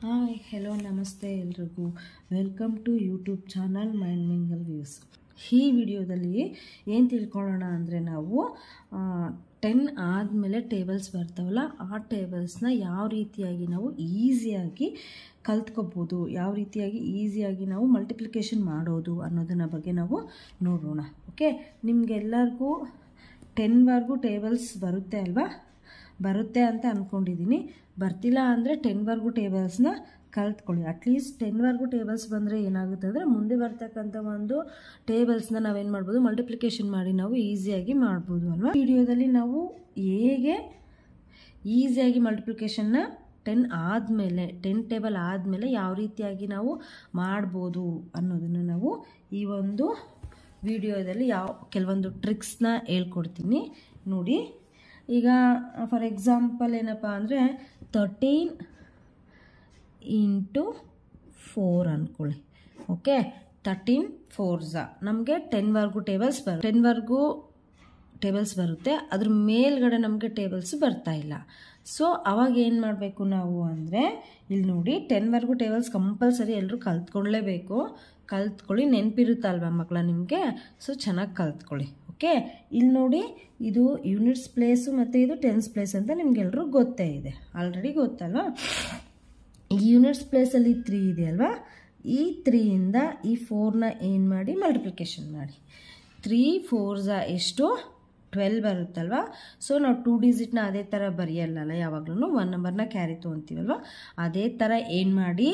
Hi hello ನಮಸ್ತೆ ಎಲ್ರಿಗೂ welcome to YouTube channel mind mingle views. ಈ ವಿಡಿಯೋದಲ್ಲಿ ಏನು ತಿಳ್ಕೊಳ್ಳೋಣ ಅಂದರೆ ನಾವು 10 ಆದಮೇಲೆ ಟೇಬಲ್ಸ್ ಬರ್ತಾವಲ್ಲ, ಆ ಟೇಬಲ್ಸ್ನ ಯಾವ ರೀತಿಯಾಗಿ ನಾವು ಈಸಿಯಾಗಿ ಕಲ್ತ್ಕೋಬೋದು, ಯಾವ ರೀತಿಯಾಗಿ ಈಸಿಯಾಗಿ ನಾವು ಮಲ್ಟಿಪ್ಲಿಕೇಶನ್ ಮಾಡೋದು ಅನ್ನೋದನ್ನ ಬಗ್ಗೆ ನಾವು ನೋಡೋಣ. ಓಕೆ, ನಿಮಗೆಲ್ಲರಿಗೂ 10ವರೆಗೂ ಟೇಬಲ್ಸ್ ಬರುತ್ತೆ ಅಲ್ವಾ? ಬರುತ್ತೆ ಅಂತ ಅಂದ್ಕೊಂಡಿದ್ದೀನಿ. ಬರ್ತಿಲ್ಲ ಅಂದರೆ 10ವರೆಗೂ ಟೇಬಲ್ಸ್ನ ಕಲ್ತ್ಕೊಳ್ಳಿ. ಅಟ್ಲೀಸ್ಟ್ 10ವರೆಗೂ ಟೇಬಲ್ಸ್ ಬಂದರೆ ಏನಾಗುತ್ತೆ ಅಂದರೆ ಮುಂದೆ ಬರ್ತಕ್ಕಂಥ ಒಂದು ಟೇಬಲ್ಸ್ನ ನಾವೇನು ಮಾಡ್ಬೋದು, ಮಲ್ಟಿಪ್ಲಿಕೇಶನ್ ಮಾಡಿ ನಾವು ಈಸಿಯಾಗಿ ಮಾಡ್ಬೋದು ಅಲ್ವಾ. ವಿಡಿಯೋದಲ್ಲಿ ನಾವು ಹೇಗೆ ಈಸಿಯಾಗಿ ಮಲ್ಟಿಪ್ಲಿಕೇಶನ್ನ 10 ಆದಮೇಲೆ 10 ಟೇಬಲ್ ಆದಮೇಲೆ ಯಾವ ರೀತಿಯಾಗಿ ನಾವು ಮಾಡ್ಬೋದು ಅನ್ನೋದನ್ನು ನಾವು ಈ ಒಂದು ವಿಡಿಯೋದಲ್ಲಿ ಕೆಲವೊಂದು ಟ್ರಿಕ್ಸ್ನ ಹೇಳ್ಕೊಡ್ತೀನಿ ನೋಡಿ. ಈಗ ಫಾರ್ ಎಕ್ಸಾಂಪಲ್ ಏನಪ್ಪ ಅಂದರೆ 13 × 4 ಅಂದ್ಕೊಳ್ಳಿ. ಓಕೆ, 13 4s ನಮಗೆ 10ವರೆಗೂ ಟೇಬಲ್ಸ್ ಬರುತ್ತೆ. ಅದ್ರ ಮೇಲ್ಗಡೆ ನಮಗೆ ಟೇಬಲ್ಸ್ ಬರ್ತಾ ಇಲ್ಲ. ಸೊ ಅವಾಗ ಏನು ಮಾಡಬೇಕು ನಾವು ಅಂದರೆ, ಇಲ್ಲಿ ನೋಡಿ 10ವರೆಗೂ ಟೇಬಲ್ಸ್ ಕಂಪಲ್ಸರಿ ಎಲ್ಲರೂ ಕಲ್ತ್ಕೊಳ್ಳೇಬೇಕು. ಕಲ್ತ್ಕೊಳ್ಳಿ, ನೆನಪಿರುತ್ತಲ್ವ ಮಕ್ಕಳ ನಿಮಗೆ. ಸೊ ಚೆನ್ನಾಗಿ ಕಲ್ತ್ಕೊಳ್ಳಿ. ಓಕೆ, ಇಲ್ಲಿ ನೋಡಿ, ಇದು ಯೂನಿಟ್ಸ್ ಪ್ಲೇಸು ಮತ್ತು ಇದು ಟೆನ್ಸ್ ಪ್ಲೇಸ್ ಅಂತ ನಿಮಗೆಲ್ಲರೂ ಗೊತ್ತೇ ಇದೆ, ಆಲ್ರೆಡಿ ಗೊತ್ತಲ್ವಾ. ಈ ಯೂನಿಟ್ಸ್ ಪ್ಲೇಸಲ್ಲಿ 3 ಇದೆ ಅಲ್ವಾ. ಈ 3ಯಿಂದ ಈ 4ನ ಏನು ಮಾಡಿ ಮಲ್ಟಿಪ್ಲಿಕೇಶನ್ ಮಾಡಿ. 3 4s ಎಷ್ಟು 12 ಬರುತ್ತಲ್ವ. ಸೊ ನಾವು 2 ಡಿಜಿಟ್ನ ಅದೇ ಥರ ಬರೆಯಲ್ಲ, ಯಾವಾಗಲೂ 1 ನಂಬರ್ನ ಕ್ಯಾರಿ ತೊಗೊತೀವಲ್ವ. ಅದೇ ಥರ ಏನು ಮಾಡಿ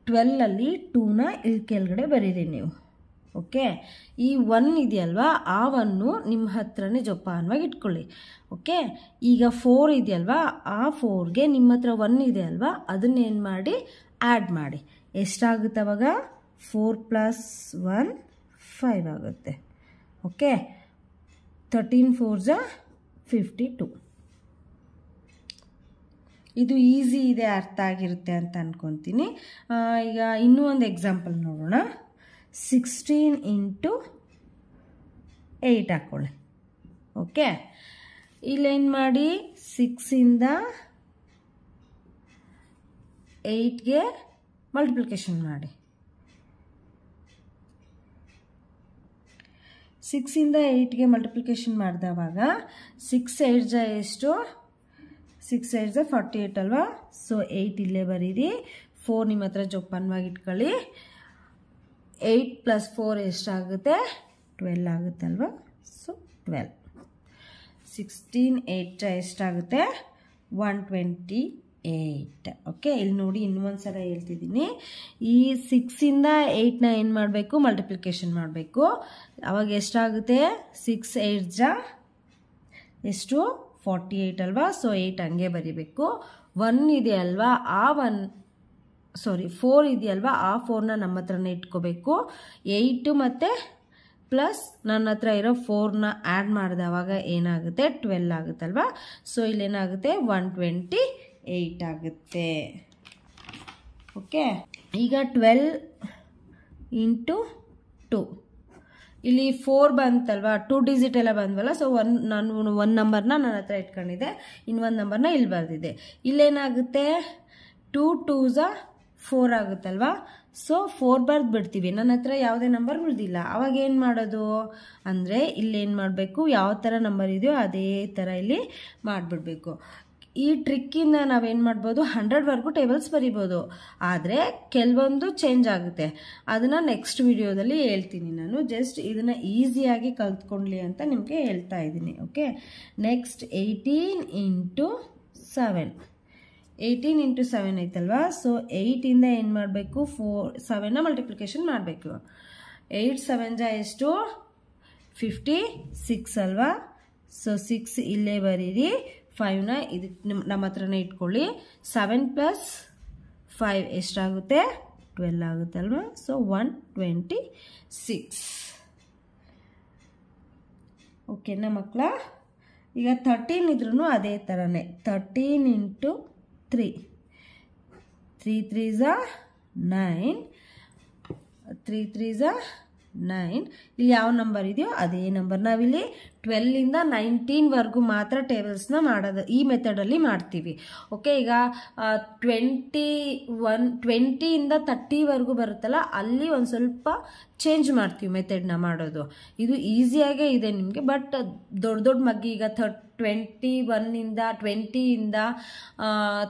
12ಅಲ್ಲಿ 2ನ ಇಲ್ಲಿ ಕೆಳಗಡೆ ಬರೀರಿ ನೀವು. ಓಕೆ, ಈ 1 ಇದೆಯಲ್ವಾ, ಆ 1 ನಿಮ್ಮ ಹತ್ರನೇ ಜೋಪಾನವಾಗಿ ಇಟ್ಕೊಳ್ಳಿ. ಓಕೆ, ಈಗ 4 ಇದೆಯಲ್ವಾ, ಆ 4ಗೆ ನಿಮ್ಮ ಹತ್ರ 1 ಇದೆ ಅಲ್ವಾ, ಅದನ್ನೇನು ಮಾಡಿ ಆ್ಯಡ್ ಮಾಡಿ. ಎಷ್ಟಾಗುತ್ತೆ ಅವಾಗ? 4 + 1 5 ಆಗುತ್ತೆ. Okay, 13 4s 52. ಇದು ಈಸಿ ಇದೆ, ಅರ್ಥ ಆಗಿರುತ್ತೆ ಅಂತ ಅಂದ್ಕೊತೀನಿ. ಈಗ ಇನ್ನೂ ಒಂದು ಎಕ್ಸಾಂಪಲ್ ನೋಡೋಣ. 16 × 8 ಹಾಕ್ಕೊಳ್ಳಿ. ಓಕೆ, ಇಲ್ಲೇನು ಮಾಡಿ 6ಯಿಂದ 8ಗೆ ಮಲ್ಟಿಪ್ಲಿಕೇಶನ್ ಮಾಡಿ. 6ಯಿಂದ 8ಗೆ ಮಲ್ಟಿಪ್ಲಿಕೇಶನ್ ಮಾಡಿದವಾಗ 6 8s ಎಷ್ಟು? 6 8s 48 ಅಲ್ವಾ. ಸೊ 8 ಇಲ್ಲೇ ಬರೀರಿ. 4 ನಿಮ್ಮ ಹತ್ರ ಜೋಪಾನವಾಗಿ ಇಟ್ಕೊಳ್ಳಿ. 8 + 4 ಎಷ್ಟಾಗುತ್ತೆ? 12 ಆಗುತ್ತಲ್ವ. ಸೊ 12. 16 8 ಎಷ್ಟಾಗುತ್ತೆ? 128. ಓಕೆ, ಇಲ್ಲಿ ನೋಡಿ ಇನ್ನೊಂದು ಸಲ ಹೇಳ್ತಿದ್ದೀನಿ. ಈ 6ಯಿಂದ 8ನ ಏನು ಮಾಡಬೇಕು? ಮಲ್ಟಿಪ್ಲಿಕೇಶನ್ ಮಾಡಬೇಕು. ಅವಾಗ ಎಷ್ಟಾಗುತ್ತೆ? 6 8s ಎಷ್ಟು? 48 ಅಲ್ವಾ. ಸೊ 8 ಹಂಗೆ ಬರಿಬೇಕು. 1 ಇದೆ ಅಲ್ವಾ, ಆ 4 ಇದೆಯಲ್ವಾ, ಆ 4ನ ನಮ್ಮ ಹತ್ರನೇ ಇಟ್ಕೋಬೇಕು. 8 ಮತ್ತು ಪ್ಲಸ್ ನನ್ನ ಹತ್ರ ಇರೋ 4ನ ಆ್ಯಡ್ ಮಾಡಿದವಾಗ ಏನಾಗುತ್ತೆ? 12 ಆಗುತ್ತಲ್ವಾ. ಸೊ ಇಲ್ಲೇನಾಗುತ್ತೆ? 128 ಆಗುತ್ತೆ. ಓಕೆ, ಈಗ 12 × 2 ಇಲ್ಲಿ 4 ಬಂತಲ್ವಾ, 2 ಡಿಜಿಟ್ ಎಲ್ಲ ಬಂದ್ವಲ್ಲ. ಸೊ ನಾನು 1 ನಂಬರ್ನ ನನ್ನ ಹತ್ರ ಇಟ್ಕೊಂಡಿದ್ದೆ, ಇನ್ನೊಂದು ನಂಬರ್ನ ಇಲ್ಲಿ ಬರೆದಿದ್ದೆ. ಇಲ್ಲೇನಾಗುತ್ತೆ? 2 2s 4 ಆಗುತ್ತಲ್ವಾ. ಸೊ 4 ಬರೆದು ಬಿಡ್ತೀವಿ. ನನ್ನ ಹತ್ರ ಯಾವುದೇ ನಂಬರ್ ಉಳಿದಿಲ್ಲ. ಅವಾಗ ಏನು ಮಾಡೋದು ಅಂದರೆ, ಇಲ್ಲೇನು ಮಾಡಬೇಕು? ಯಾವ ಥರ ನಂಬರ್ ಇದೆಯೋ ಅದೇ ಥರ ಇಲ್ಲಿ ಮಾಡಿಬಿಡ್ಬೇಕು. ಈ ಟ್ರಿಕ್ಕಿಂದ ನಾವೇನು ಮಾಡ್ಬೋದು? 100ವರೆಗೂ ಟೇಬಲ್ಸ್ ಬರಿಬೋದು. ಆದರೆ ಕೆಲವೊಂದು ಚೇಂಜ್ ಆಗುತ್ತೆ, ಅದನ್ನು ನೆಕ್ಸ್ಟ್ ವಿಡಿಯೋದಲ್ಲಿ ಹೇಳ್ತೀನಿ ನಾನು. ಜಸ್ಟ್ ಇದನ್ನು ಈಸಿಯಾಗಿ ಕಲ್ತ್ಕೊಳ್ಳಿ ಅಂತ ನಿಮಗೆ ಹೇಳ್ತಾ ಇದ್ದೀನಿ. Okay, next 18 × 7. 18 × 7 ಐತಲ್ವಾ. ಸೊ 8ಇಂದ ಏನು ಮಾಡಬೇಕು? 7ನ ಮಲ್ಟಿಪ್ಲಿಕೇಶನ್ ಮಾಡಬೇಕು. 8 7s ಎಷ್ಟು? 56 ಅಲ್ವಾ. ಸೊ 6 ಇಲ್ಲೇ ಬರೀರಿ. 5ನ ಇದಕ್ಕೆ ನಮ್ಮ ಹತ್ರನೇ ಇಟ್ಕೊಳ್ಳಿ. 7 + 5 ಎಷ್ಟಾಗುತ್ತೆ? 12 ಆಗುತ್ತಲ್ವಾ. ಸೊ 126. ಓಕೆನಾ ಮಕ್ಕಳ? ಈಗ 13 ಇದ್ರೂ ಅದೇ ಥರನೇ. 13 × 3. 3 3s 9. 3 3s 9. ಇಲ್ಲಿ ಯಾವ ನಂಬರ್ ಇದೆಯೋ ಅದೇ ನಂಬರ್ ನಾವಿಲ್ಲಿ 12ಇಂದ 19ವರೆಗೂ ಮಾತ್ರ ಟೇಬಲ್ಸ್ನ ಮಾಡೋದು, ಈ ಮೆಥಡಲ್ಲಿ ಮಾಡ್ತೀವಿ. ಓಕೆ, ಈಗ 20ಇಂದ 30ವರೆಗೂ ಬರುತ್ತಲ್ಲ, ಅಲ್ಲಿ ಒಂದು ಸ್ವಲ್ಪ ಚೇಂಜ್ ಮಾಡ್ತೀವಿ ಮೆಥಡ್ನ ಮಾಡೋದು. ಇದು ಈಸಿಯಾಗೇ ಇದೆ ನಿಮಗೆ, ಬಟ್ ದೊಡ್ಡ ದೊಡ್ಡ ಮಗ್ಗಿ ಈಗ 20ಇಂದ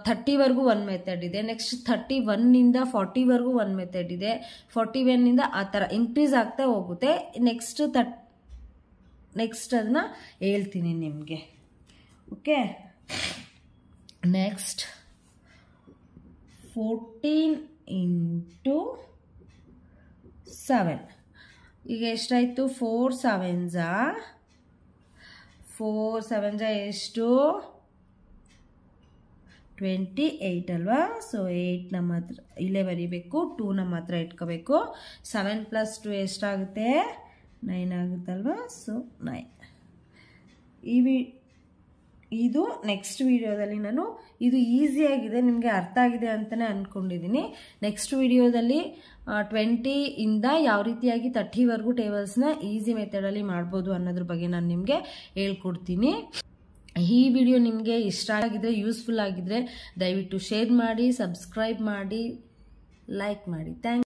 30ವರೆಗೂ ಒಂದು ಮೆಥಡ್ ಇದೆ. ನೆಕ್ಸ್ಟ್ 31ಇಂದ 40ವರೆಗೂ ಒಂದು ಮೆಥಡ್ ಇದೆ. 41ಇಂದ ಆ ಥರ ಇನ್ಕ್ರೀಸ್ ಆಗ್ತಾ ಹೋಗುತ್ತೆ. ನೆಕ್ಸ್ಟ್ ಅದನ್ನ ಹೇಳ್ತೀನಿ ನಿಮಗೆ. Okay, next 14 into 7. ಈಗ ಎಷ್ಟಾಯಿತು? 4 7s ಎಷ್ಟು? 28 ಅಲ್ವಾ? ಸೊ 8 ಮಾತ್ರ ಇಲ್ಲೇ ಬರೀಬೇಕು, 2 ಮಾತ್ರ ಇಟ್ಕೋಬೇಕು. 7 + 2 ಎಷ್ಟಾಗುತ್ತೆ? 9 ಆಗುತ್ತಲ್ವಾ? ಸೊ 9. ಇದು ನೆಕ್ಸ್ಟ್ ವಿಡಿಯೋದಲ್ಲಿ ನಾನು, ಇದು ಈಸಿಯಾಗಿದೆ, ನಿಮಗೆ ಅರ್ಥ ಆಗಿದೆ ಅಂತಲೇ ಅಂದ್ಕೊಂಡಿದ್ದೀನಿ. ನೆಕ್ಸ್ಟ್ ವಿಡಿಯೋದಲ್ಲಿ 20ಇಂದ ಯಾವ ರೀತಿಯಾಗಿ 30ವರೆಗೂ ಟೇಬಲ್ಸ್ನ ಈಸಿ ಮೆಥಡಲ್ಲಿ ಮಾಡ್ಬೋದು ಅನ್ನೋದ್ರ ಬಗ್ಗೆ ನಾನು ನಿಮಗೆ ಹೇಳ್ಕೊಡ್ತೀನಿ. ಈ ವಿಡಿಯೋ ನಿಮಗೆ ಇಷ್ಟ ಆಗಿದ್ರೆ, ಯೂಸ್ಫುಲ್ ಆಗಿದ್ರೆ ದಯವಿಟ್ಟು ಶೇರ್ ಮಾಡಿ, ಸಬ್ಸ್ಕ್ರೈಬ್ ಮಾಡಿ, ಲೈಕ್ ಮಾಡಿ. ಥ್ಯಾಂಕ್